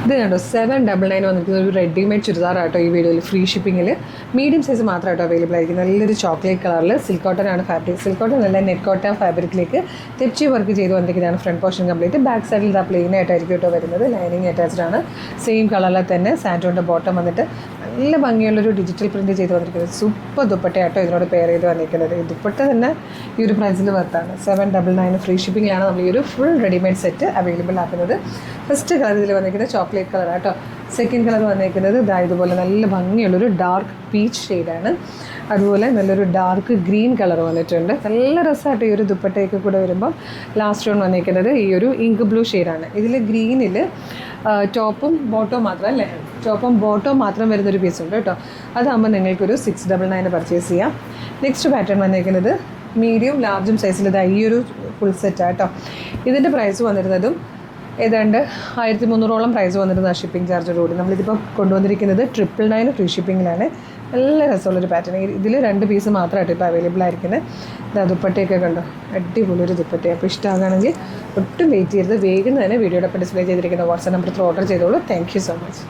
ഇത് കണ്ടോ 799 വന്നിരിക്കുന്ന ഒരു റെഡിമെയ്ഡ് ചുരിദാറാട്ടോ ഈ വീഡിയോയിൽ ഫ്രീ ഷിപ്പിങ്ങിൽ. മീഡിയം സൈസ് മാത്രമായിട്ടോ അവൈലബിൾ ആയിരിക്കും. നല്ലൊരു ചോക്ലേറ്റ് കളറിൽ സിൽക്ക് കോട്ടൺ ആണ് ഫാബ്രിക്. സിൽക്ക് കോട്ടൺ നല്ല നെറ്റ് കോട്ടൺ ഫാബ്രിക്കിലേക്ക് തെച്ചി വർക്ക് ചെയ്ത് വന്നിരിക്കുന്നതാണ്. Front portion complete. ബാക്ക് സൈഡിൽ ഇതാ പ്ലെയിൻ ആയിട്ടായിരിക്കും കേട്ടോ വരുന്നത്. ലൈനിങ് അറ്റാച്ച്ഡ് ആണ്. സെയിം കളറിൽ തന്നെ സാൻറ്റോണിൻ്റെ ബോട്ടം വന്നിട്ട് നല്ല ഭംഗിയുള്ളൊരു ഡിജിറ്റൽ പ്രിൻറ്റ് ചെയ്ത് വന്നിരിക്കുന്നത്. സൂപ്പർ ദുപ്പട്ടയാട്ടോ ഇതിനോട് പെയർ ചെയ്ത് വന്നിരിക്കുന്നത്. ഈ ദുപ്പട്ട തന്നെ ഈ ഒരു പ്രൈസിൽ വർത്താണ്. 799 ഫ്രീ ഷിപ്പിങ്ങിലാണ് നമ്മൾ ഈ ഒരു ഫുൾ റെഡിമെയ്ഡ് സെറ്റ് അവൈലബിൾ ആക്കുന്നത്. ഫസ്റ്റ് കളർ ഇതിൽ വന്നിരിക്കുന്നത് ചോക്ലേറ്റ് കളർ ആട്ടോ. സെക്കൻഡ് കളർ വന്നിരിക്കുന്നത് ഇതാ ഇതുപോലെ നല്ല ഭംഗിയുള്ളൊരു ഡാർക്ക് പീച്ച് ഷെയ്ഡാണ്. അതുപോലെ നല്ലൊരു ഡാർക്ക് ഗ്രീൻ കളർ വന്നിട്ടുണ്ട്. നല്ല രസമായിട്ട് ഈ ഒരു ദുപ്പട്ടയൊക്കെ കൂടെ വരുമ്പോൾ ലാസ്റ്റ് ഓൺ വന്നിരിക്കുന്നത് ഈ ഒരു ഇങ്ക് ബ്ലൂ ഷെയ്ഡാണ്. ഇതിൽ ഗ്രീനിൽ ടോപ്പും ബോട്ടവും മാത്രം അല്ലേ, ടോപ്പും ബോട്ടവും മാത്രം വരുന്നൊരു പീസുണ്ട് കേട്ടോ. അതാകുമ്പോൾ നിങ്ങൾക്കൊരു 699 പർച്ചേസ് ചെയ്യാം. നെക്സ്റ്റ് പാറ്റേൺ വന്നിരിക്കുന്നത് മീഡിയം ലാർജും സൈസിൽ ഇതാ ഈ ഒരു ഫുൾ സെറ്റാണ് കേട്ടോ. ഇതിൻ്റെ പ്രൈസ് വന്നിരുന്നതും ഏതാണ്ട് 1300 പ്രൈസ് വന്നിരുന്ന ഷിപ്പിംഗ് ചാർജോടുകൂടി. നമ്മളിതിപ്പോൾ കൊണ്ടുവന്നിരിക്കുന്നത് 999 ഫ്രീ ഷിപ്പിങ്ങിലാണ്. നല്ല രസമുള്ളൊരു പാറ്റേൺ. ഇതിൽ 2 പീസ് മാത്രമായിട്ട് ഇപ്പോൾ അവൈലബിൾ ആയിരിക്കുന്നത്. ഇതാ ദുപ്പട്ടയൊക്കെ കണ്ടോ, അടിപൊളിയൊരു ദുപ്പട്ടയാണ്. അപ്പോൾ ഇഷ്ടമാകുകയാണെങ്കിൽ ഒട്ടും വെയിറ്റ് ചെയ്യരുത്, വേഗം തന്നെ വീഡിയോടൊപ്പം ഡിസ്പ്ലേ ചെയ്തിരിക്കുന്ന വാട്സാപ്പ് നമ്പറിൽ ഓർഡർ ചെയ്തോളൂ. Thank you so much.